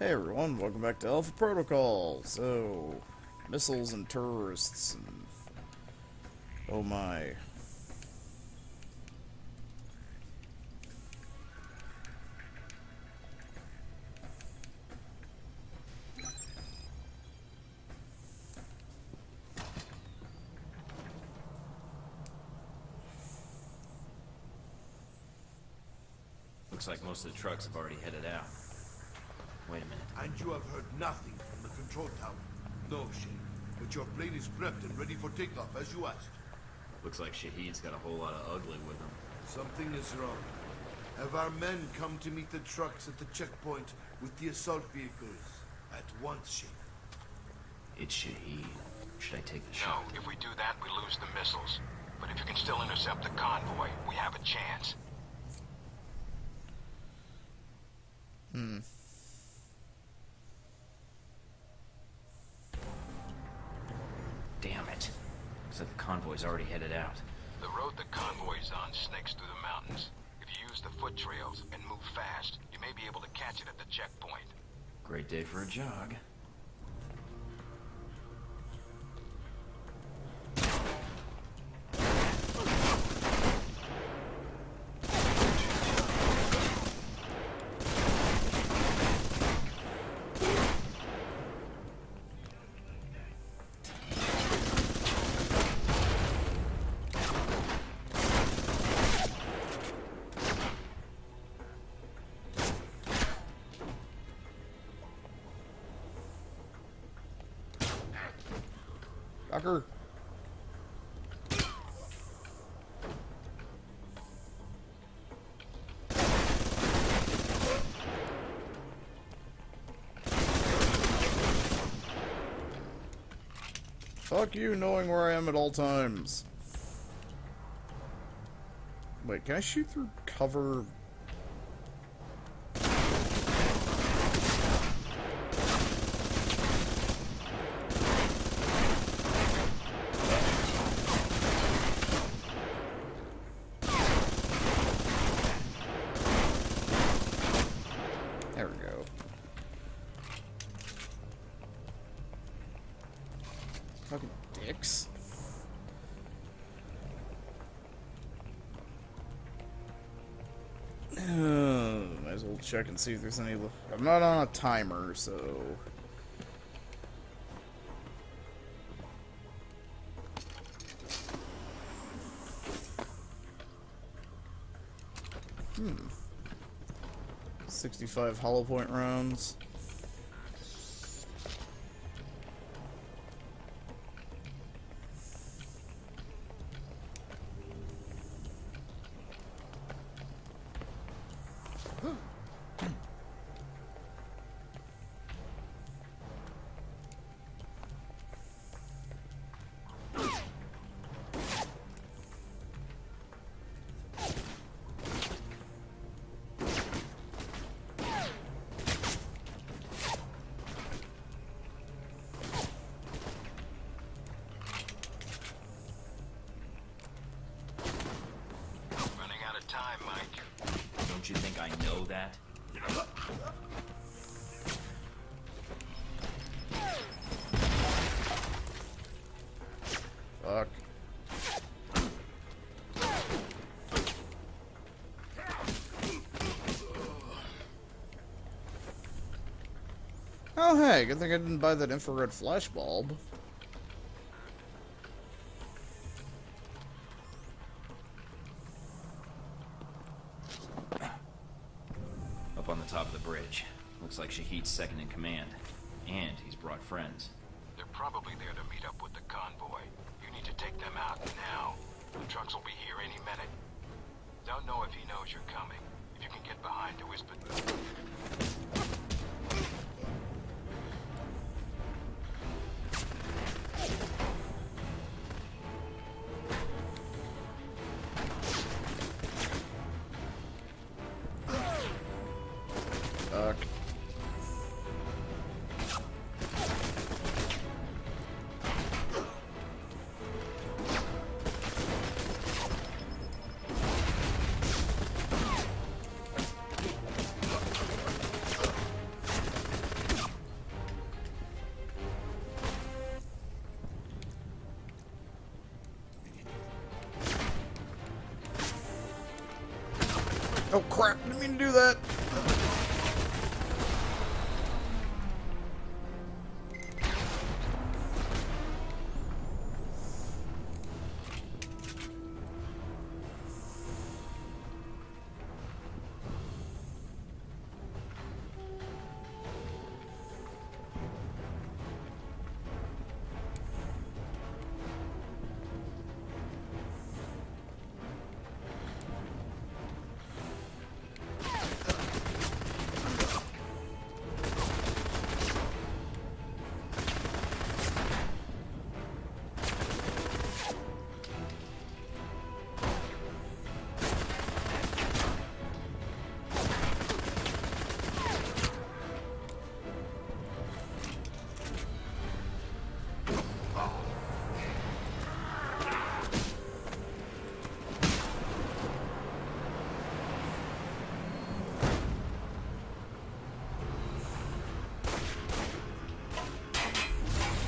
Hey everyone, welcome back to Alpha Protocol. So, missiles and terrorists and... oh my. Looks like most of the trucks have already headed out. Wait a minute. And you have heard nothing from the control tower? No, Shane. But your plane is prepped and ready for takeoff, as you asked. Looks like Shahid's got a whole lot of ugly with him. Something is wrong. Have our men come to meet the trucks at the checkpoint with the assault vehicles at once, Shane? It's Shahid. Should I take the No, shot? if we do that, we lose the missiles. But if you can still intercept the convoy, we have a chance. Damn it. Looks like the convoy's already headed out. The road the convoy's on snakes through the mountains. If you use the foot trails and move fast, you may be able to catch it at the checkpoint. Great day for a jog. Docker. Fuck you knowing where I am at all times. Wait, can I shoot through cover? There we go. Fucking dicks. Might as well check and see if there's any... I'm not on a timer, so... Hmm. 65 hollow point rounds. Running out of time, Mike. Don't you think I know that? Fuck. Oh hey, good thing I didn't buy that infrared flash bulb. Up on the top of the bridge. Looks like Shahid's second in command. And he's brought friends. They're probably there to meet up with the convoy. You need to take them out now. The trucks will be here any minute. Don't know if he knows you're coming. If you can get behind to whisper... Fuck. Oh crap, didn't mean to do that.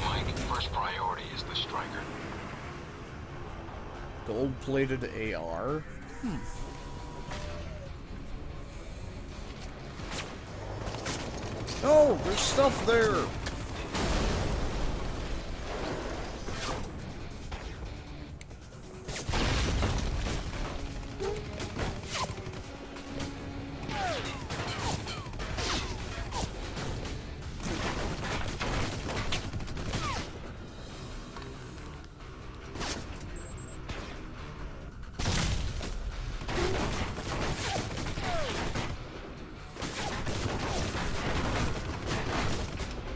Mike, first priority is the striker. Gold-plated AR? No, there's stuff there!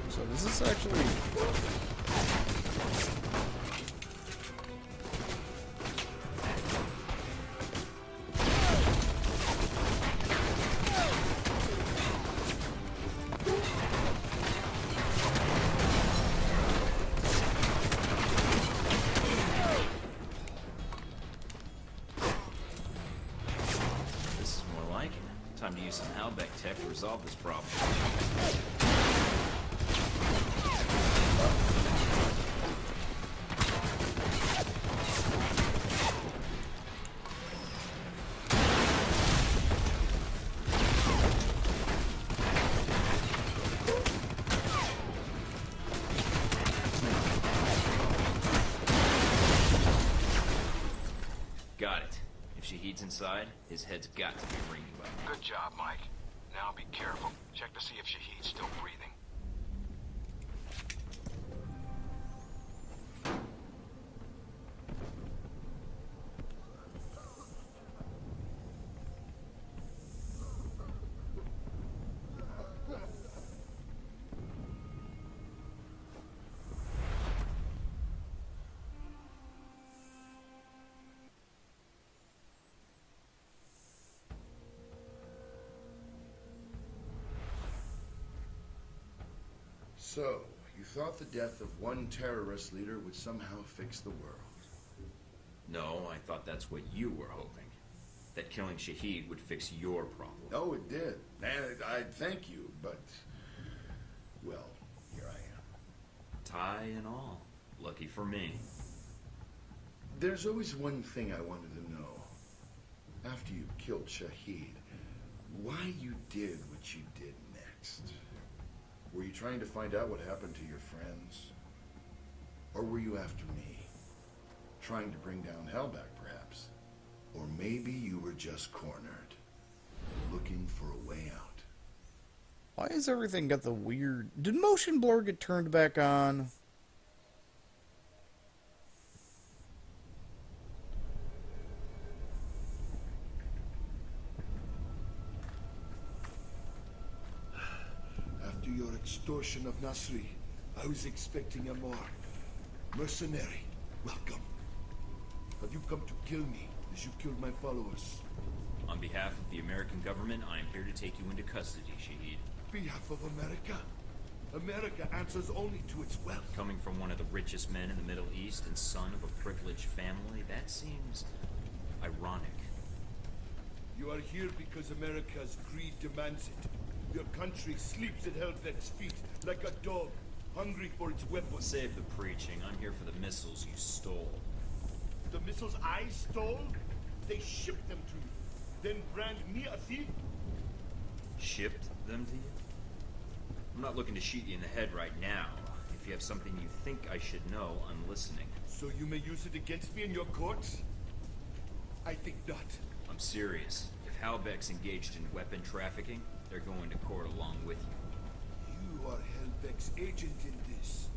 So this is actually... This is more like it. Time to use some Halbeck tech to resolve this problem. Got it. If Shahid's inside, his head's got to be ringing by. Good job, Mike. Now be careful. Check to see if Shahid's still breathing. So, you thought the death of one terrorist leader would somehow fix the world? No, I thought that's what you were hoping. That killing Shahid would fix your problem. Oh, it did. And I'd thank you, but... well, here I am. Tie and all. Lucky for me. There's always one thing I wanted to know. After you killed Shahid, why you did what you did next. Were you trying to find out what happened to your friends? Or were you after me? Trying to bring down Halbeck, perhaps? Or maybe you were just cornered, looking for a way out. Why has everything got the weird... Did motion blur get turned back on? After your extortion of Nasri, I was expecting a more mercenary welcome. Have you come to kill me as you killed my followers? On behalf of the American government, I am here to take you into custody, Shahid. Behalf of America? America answers only to its wealth. Coming from one of the richest men in the Middle East and son of a privileged family, that seems ironic. You are here because America's greed demands it. Your country sleeps at Helvetic's feet like a dog, hungry for its weapons. Save the preaching. I'm here for the missiles you stole. The missiles I stole? They shipped them to you. then brand me a thief? Shipped them to you? I'm not looking to shoot you in the head right now. If you have something you think I should know, I'm listening. So you may use it against me in your courts? I think not. I'm serious. If Halbeck's engaged in weapon trafficking, they're going to court along with you. You are Helbeck's agent in this.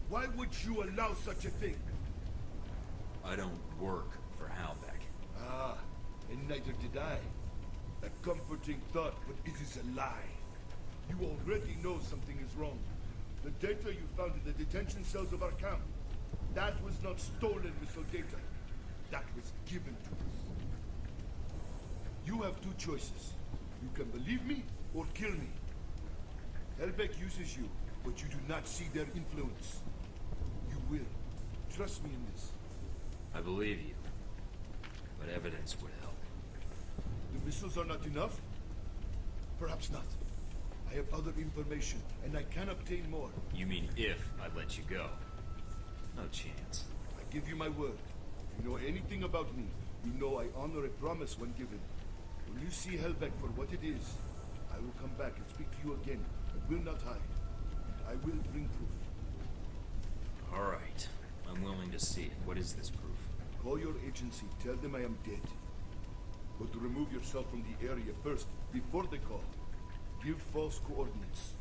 Why would you allow such a thing? I don't work for Halbeck. Ah, and neither did I. A comforting thought, but it is a lie. You already know something is wrong. The data you found in the detention cells of our camp, that was not stolen missile data. That was given to us. You have two choices. You can believe me or kill me. Helbeck uses you, but you do not see their influence. You will. Trust me in this. I believe you, but evidence would help. The missiles are not enough? Perhaps not. I have other information, and I can obtain more. You mean if I let you go? No chance. I give you my word. If you know anything about me, you know I honor a promise when given. When you see Helbeck for what it is, I will come back and speak to you again. I will not hide. I will bring proof. All right. I'm willing to see it. What is this proof? Call your agency. Tell them I am dead. But remove yourself from the area first, before they call. Give false coordinates.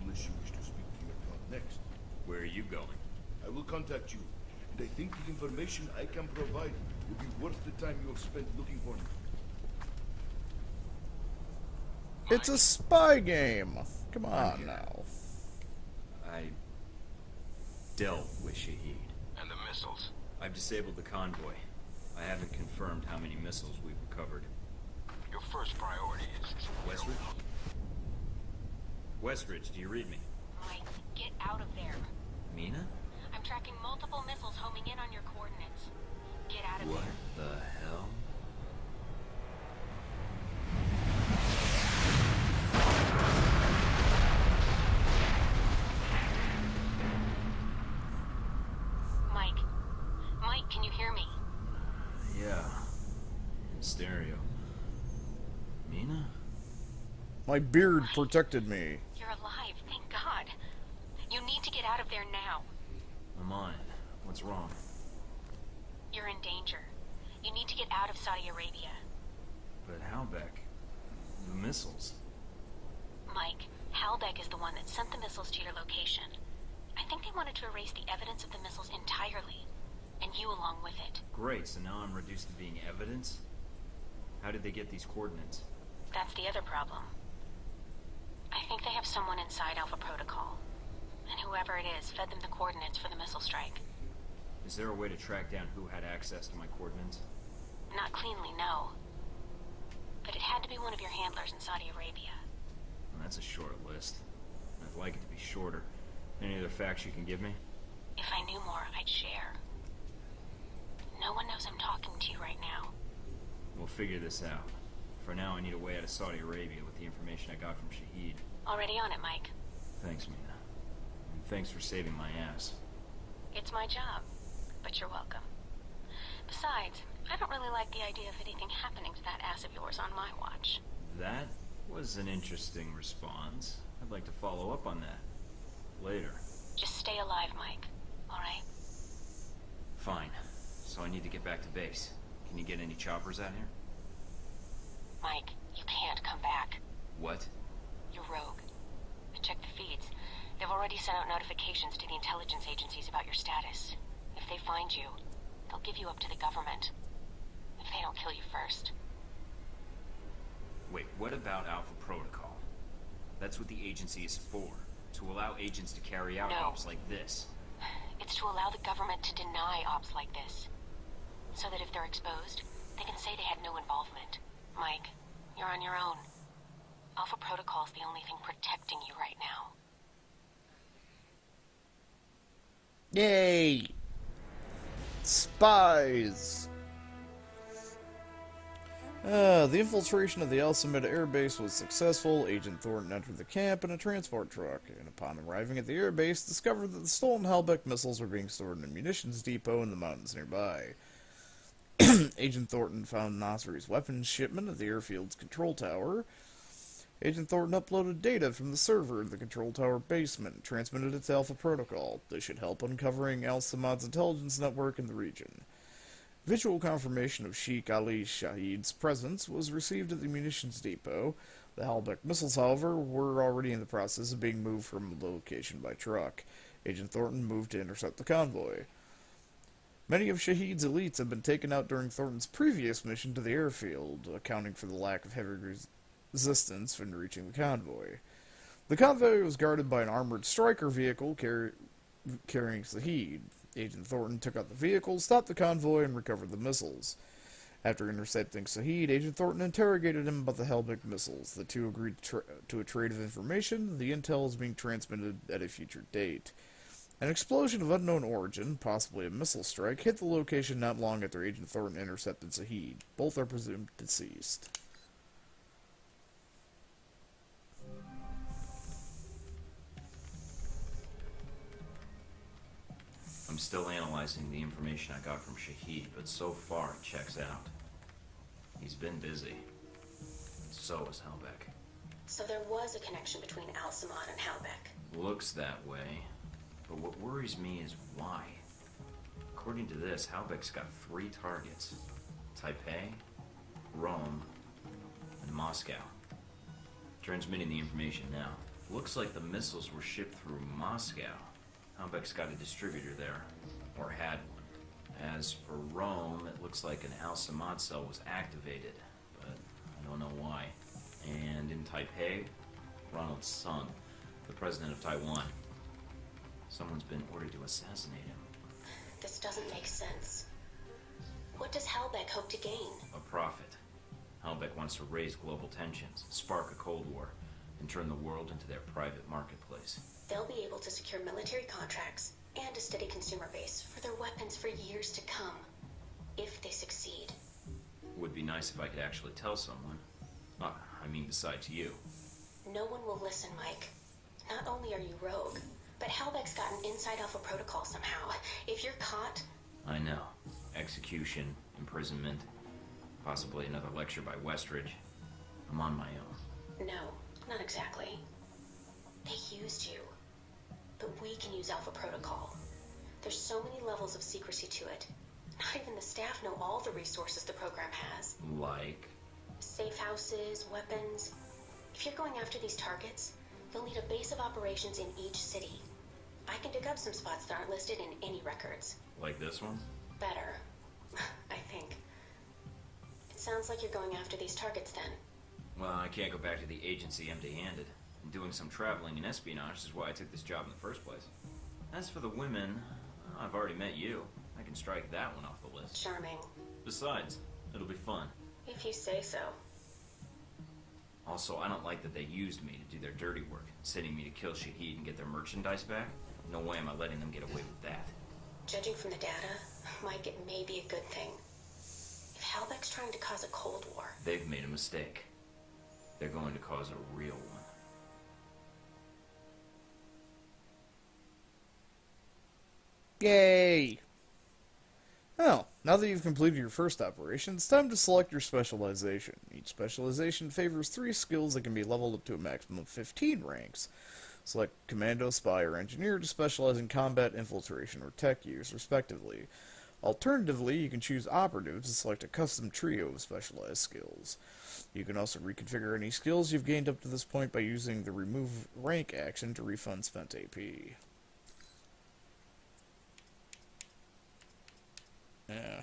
Unless you wish to speak to your god next. Where are you going? I will contact you. And I think the information I can provide will be worth the time you have spent looking for me. It's a spy game. Come on now. I dealt with Shahid. And the missiles. I've disabled the convoy. I haven't confirmed how many missiles we've recovered. Your first priority is... Westridge? Westridge, do you read me? Mike, get out of there. Mina? I'm tracking multiple missiles homing in on your coordinates. Get out of What there. the hell? Mike. Mike, can you hear me? Yeah. In stereo. Mina? My beard protected me. You're alive, thank God. You need to get out of there now. I'm on it. What's wrong? You're in danger. You need to get out of Saudi Arabia. But Halbeck... the missiles... Mike, Halbeck is the one that sent the missiles to your location. I think they wanted to erase the evidence of the missiles entirely. And you along with it. Great, so now I'm reduced to being evidence? How did they get these coordinates? That's the other problem. I think they have someone inside Alpha Protocol. And whoever it is fed them the coordinates for the missile strike. Is there a way to track down who had access to my coordinates? Not cleanly, no. But it had to be one of your handlers in Saudi Arabia. Well, that's a short list. I'd like it to be shorter. Any other facts you can give me? If I knew more, I'd share. No one knows I'm talking to you right now. We'll figure this out. For now, I need a way out of Saudi Arabia with the information I got from Shahid. Already on it, Mike. Thanks, Mina. And thanks for saving my ass. It's my job, but you're welcome. Besides, I don't really like the idea of anything happening to that ass of yours on my watch. That was an interesting response. I'd like to follow up on that. Later. Just stay alive, Mike. Alright? Fine. So I need to get back to base. Can you get any choppers out here? Mike, you can't come back. What? You're rogue. I checked the feeds. They've already sent out notifications to the intelligence agencies about your status. If they find you, they'll give you up to the government. If they don't kill you first. Wait, what about Alpha Protocol? That's what the agency is for. To allow agents to carry out No. ops like this. It's to allow the government to deny ops like this. So that if they're exposed, they can say they had no involvement. Mike, you're on your own. Alpha Protocol's the only thing protecting you right now. Yay! Spies! The infiltration of the El Samid Air Base was successful. Agent Thornton entered the camp in a transport truck, and upon arriving at the air base, discovered that the stolen Halbeck missiles were being stored in a munitions depot in the mountains nearby. Agent Thornton found Nasri's weapons shipment at the airfield's control tower. Agent Thornton uploaded data from the server in the control tower basement and transmitted it to Alpha Protocol. This should help uncovering Al-Samad's intelligence network in the region. Visual confirmation of Sheikh Ali Shahid's presence was received at the munitions depot. The Halbech missiles, however, were already in the process of being moved from the location by truck. Agent Thornton moved to intercept the convoy. Many of Shahid's elites had been taken out during Thornton's previous mission to the airfield, accounting for the lack of heavy resistance in reaching the convoy. The convoy was guarded by an armored striker vehicle carrying Shahid. Agent Thornton took out the vehicle, stopped the convoy, and recovered the missiles. After intercepting Shahid, Agent Thornton interrogated him about the Halbech missiles. The two agreed to a trade of information. The intel is being transmitted at a future date. An explosion of unknown origin, possibly a missile strike, hit the location not long after Agent Thornton intercepted Shahid. Both are presumed deceased. I'm still analyzing the information I got from Shahid, but so far it checks out. He's been busy. So is Halbech. So there was a connection between Al-Samad and Halbech. Looks that way. But what worries me is why. According to this, Halbech's got 3 targets. Taipei, Rome, and Moscow. Transmitting the information now. Looks like the missiles were shipped through Moscow. Halbech's got a distributor there. Or had one. As for Rome, it looks like an Al-Samad cell was activated. But I don't know why. And in Taipei, Ronald Sung, the president of Taiwan. Someone's been ordered to assassinate him. This doesn't make sense. What does Halbech hope to gain? A profit. Halbech wants to raise global tensions, spark a Cold War, and turn the world into their private marketplace. They'll be able to secure military contracts and a steady consumer base for their weapons for years to come, if they succeed. Would be nice if I could actually tell someone. I mean, besides you. No one will listen, Mike. Not only are you rogue, but Halbech's got an inside Alpha Protocol somehow. If you're caught... I know. Execution, imprisonment, possibly another lecture by Westridge. I'm on my own. No, not exactly. They used you. But we can use Alpha Protocol. There's so many levels of secrecy to it. Not even the staff know all the resources the program has. Like? Safe houses, weapons. If you're going after these targets, you'll need a base of operations in each city. I can dig up some spots that aren't listed in any records. Like this one? Better. I think. It sounds like you're going after these targets then. Well, I can't go back to the agency empty-handed. Doing some traveling and espionage is why I took this job in the first place. As for the women, I've already met you. I can strike that one off the list. Charming. Besides, it'll be fun. If you say so. Also, I don't like that they used me to do their dirty work, sending me to kill Shahid and get their merchandise back. No way am I letting them get away with that. Judging from the data, Mike, it may be a good thing. If Halbech's trying to cause a Cold War... They've made a mistake. They're going to cause a real one. Yay! Well, now that you've completed your first operation, it's time to select your specialization. Each specialization favors 3 skills that can be leveled up to a maximum of 15 ranks. Select Commando, Spy, or Engineer to specialize in combat, infiltration, or tech use, respectively. Alternatively, you can choose Operative to select a custom trio of specialized skills. You can also reconfigure any skills you've gained up to this point by using the Remove Rank action to refund spent AP. Yeah.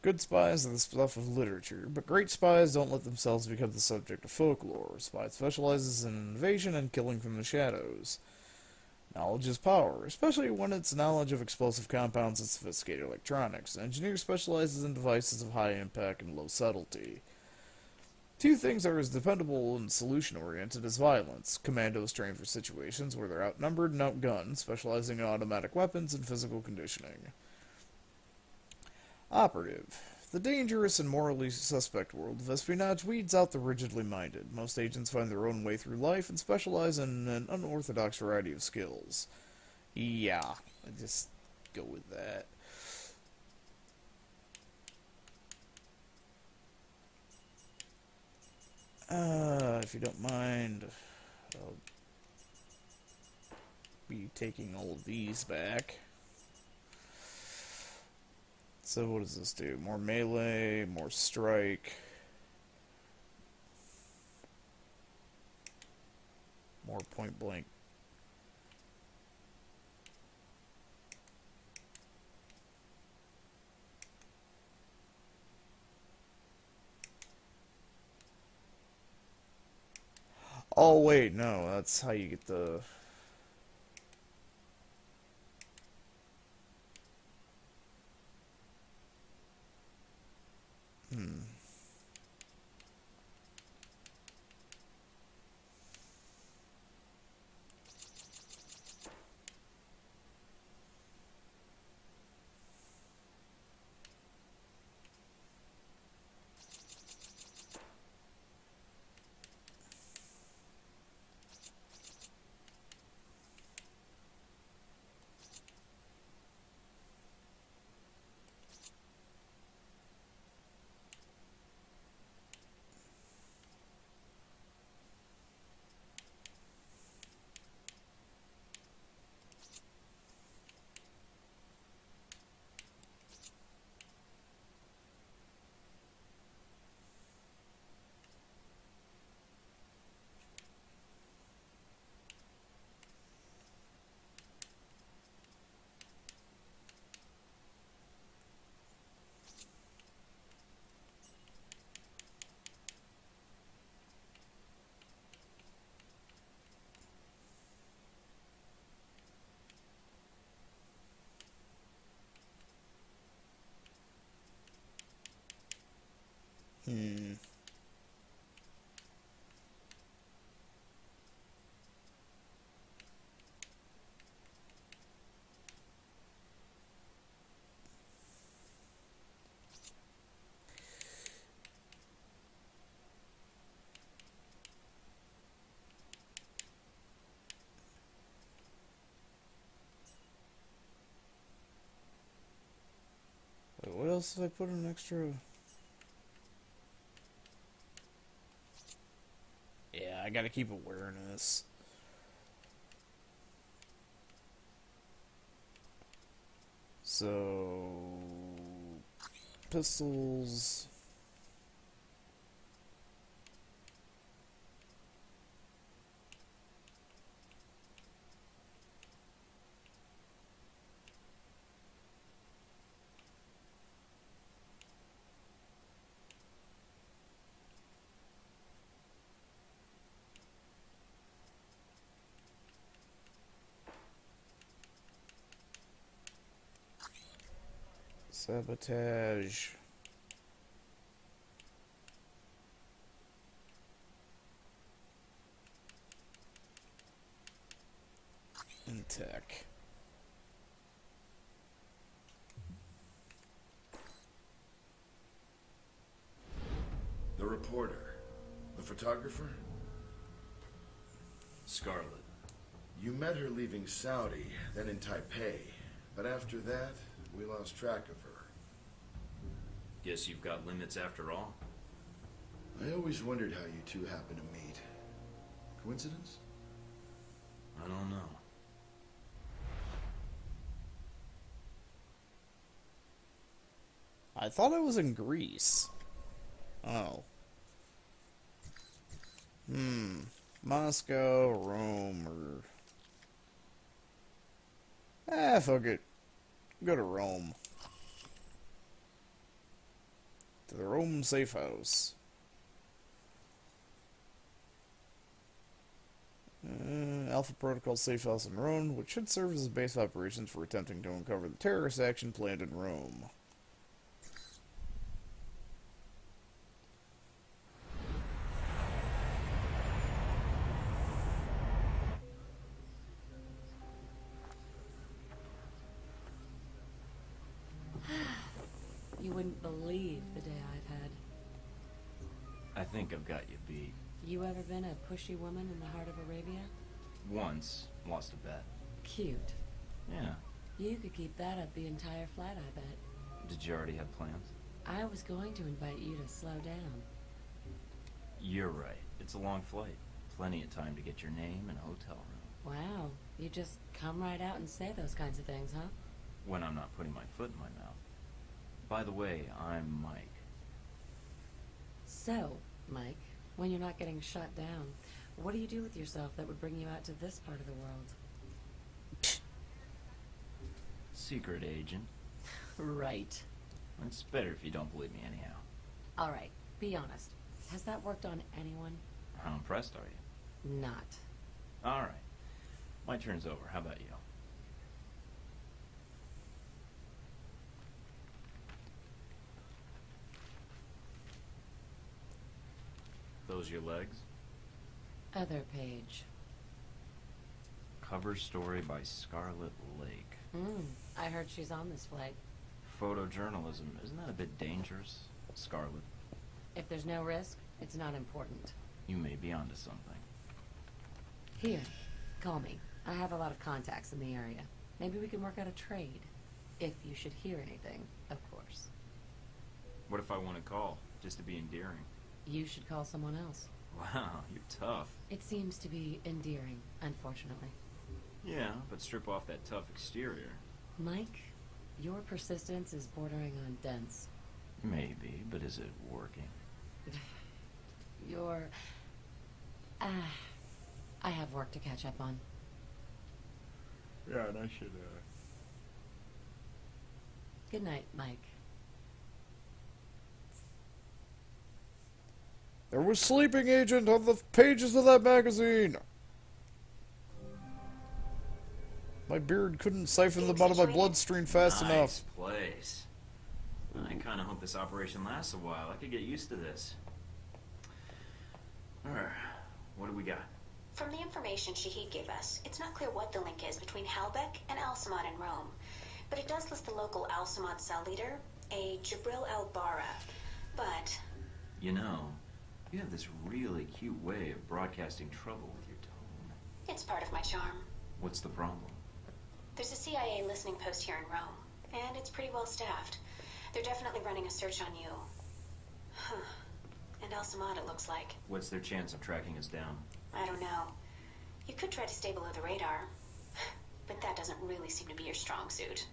Good spies are the stuff of literature, but great spies don't let themselves become the subject of folklore. Spy specializes in invasion and killing from the shadows. Knowledge is power, especially when it's knowledge of explosive compounds and sophisticated electronics. Engineer specializes in devices of high impact and low subtlety. 2 things are as dependable and solution-oriented as violence. Commandos train for situations where they're outnumbered and outgunned, specializing in automatic weapons and physical conditioning. Operative. The dangerous and morally suspect world of espionage weeds out the rigidly minded. Most agents find their own way through life and specialize in an unorthodox variety of skills. Yeah, I just go with that. If you don't mind, I'll be taking all of these back. So what does this do? More melee, more strike, more point blank. Oh wait, no, that's how you get the... Hmm. Wait, what else did I put in extra? Yeah, I gotta keep awareness. So... pistols... sabotage... and tech. The reporter. The photographer? Scarlet. You met her leaving Saudi, then in Taipei. But after that, we lost track of her. Guess you've got limits after all. I always wondered how you two happened to meet. Coincidence? I don't know. I thought I was in Greece. Oh. Moscow, Rome, or... fuck it. Go to Rome. To the Rome safe house. Alpha Protocol safe house in Rome, which should serve as a base of operations for attempting to uncover the terrorist action planned in Rome. You wouldn't believe the day I've had. I think I've got you beat. You ever been a pushy woman in the heart of Arabia? Once. Lost a bet. Cute. Yeah. You could keep that up the entire flight, I bet. Did you already have plans? I was going to invite you to slow down. You're right. It's a long flight. Plenty of time to get your name and a hotel room. Wow, you just come right out and say those kinds of things, huh? When I'm not putting my foot in my mouth. By the way, I'm Mike. So, Mike, when you're not getting shot down, what do you do with yourself that would bring you out to this part of the world? Secret agent. Right. It's better if you don't believe me anyhow. Alright, be honest. Has that worked on anyone? How impressed are you? Not. Alright. My turn's over. How about you? Those your legs? Other page. Cover story by Scarlet Lake. I heard she's on this flight. Photojournalism, isn't that a bit dangerous, Scarlet? If there's no risk, it's not important. You may be onto something. Here, call me. I have a lot of contacts in the area. Maybe we can work out a trade. If you should hear anything, of course. What if I want to call, just to be endearing? You should call someone else. Wow, you're tough. It seems to be endearing, unfortunately. Yeah, but strip off that tough exterior. Mike, your persistence is bordering on dense. Maybe, but is it working? You're... I have work to catch up on. Yeah, and I should, Good night, Mike. There was Sleeping Agent on the pages of that magazine! My beard couldn't siphon them out of my bloodstream fast enough. Nice place. I kind of hope this operation lasts a while. I could get used to this. Alright, what do we got? From the information Shahid gave us, it's not clear what the link is between Halbeck and Al-Samad in Rome. But it does list the local Al-Samad cell leader, a Jibril al-Bara. But... You know, you have this really cute way of broadcasting trouble with your tone. it's part of my charm. What's the problem? There's a CIA listening post here in Rome, and it's pretty well staffed. They're definitely running a search on you. Huh. And Al-Samad, it looks like. What's their chance of tracking us down? I don't know. You could try to stay below the radar, but that doesn't really seem to be your strong suit.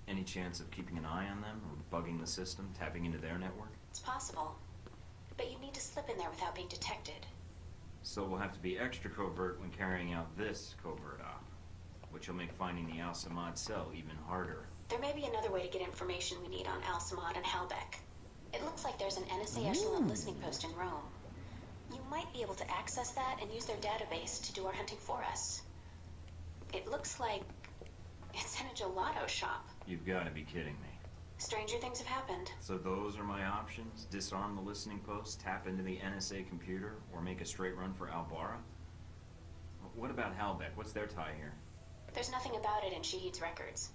Any chance of keeping an eye on them, or bugging the system, tapping into their network? It's possible, but you need to slip in there without being detected. So we'll have to be extra covert when carrying out this covert op, which will make finding the Al-Samad cell even harder. There may be another way to get information we need on Al-Samad and Halbeck. It looks like there's an NSA echelon listening post in Rome. You might be able to access that and use their database to do our hunting for us. It looks like it's in a gelato shop. You've got to be kidding me. Stranger things have happened. So those are my options? Disarm the listening post, tap into the NSA computer, or make a straight run for Al-Bara? What about Halbeck? What's their tie here? There's nothing about it in Shahid's records.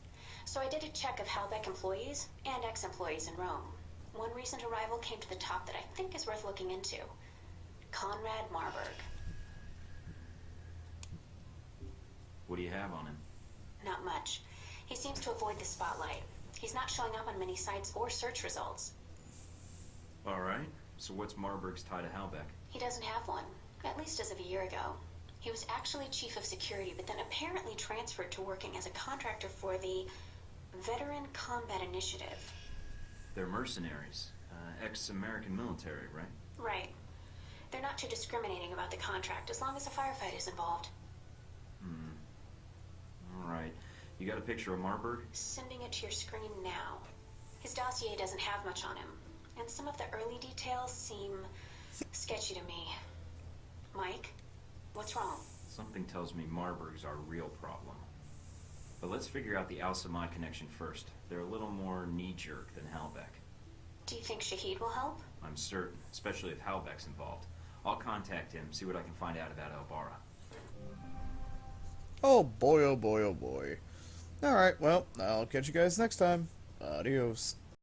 So I did a check of Halbeck employees and ex-employees in Rome. One recent arrival came to the top that I think is worth looking into. Conrad Marburg. What do you have on him? Not much. He seems to avoid the spotlight. He's not showing up on many sites or search results. Alright, so what's Marburg's tie to Halbeck? He doesn't have one, at least as of a year ago. He was actually chief of security, but then apparently transferred to working as a contractor for the Veteran Combat Initiative. They're mercenaries. Ex-American military, right? Right. They're not too discriminating about the contract as long as a firefight is involved. Alright. You got a picture of Marburg? Sending it to your screen now. His dossier doesn't have much on him, and some of the early details seem sketchy to me. Mike, what's wrong? Something tells me Marburg's our real problem. But let's figure out the Al-Samad connection first. They're a little more knee-jerk than Halbeck. Do you think Shahid will help? I'm certain, especially if Halbeck's involved. I'll contact him, see what I can find out about Al-Bara. Oh boy, oh boy, oh boy. Alright, well, I'll catch you guys next time. Adios.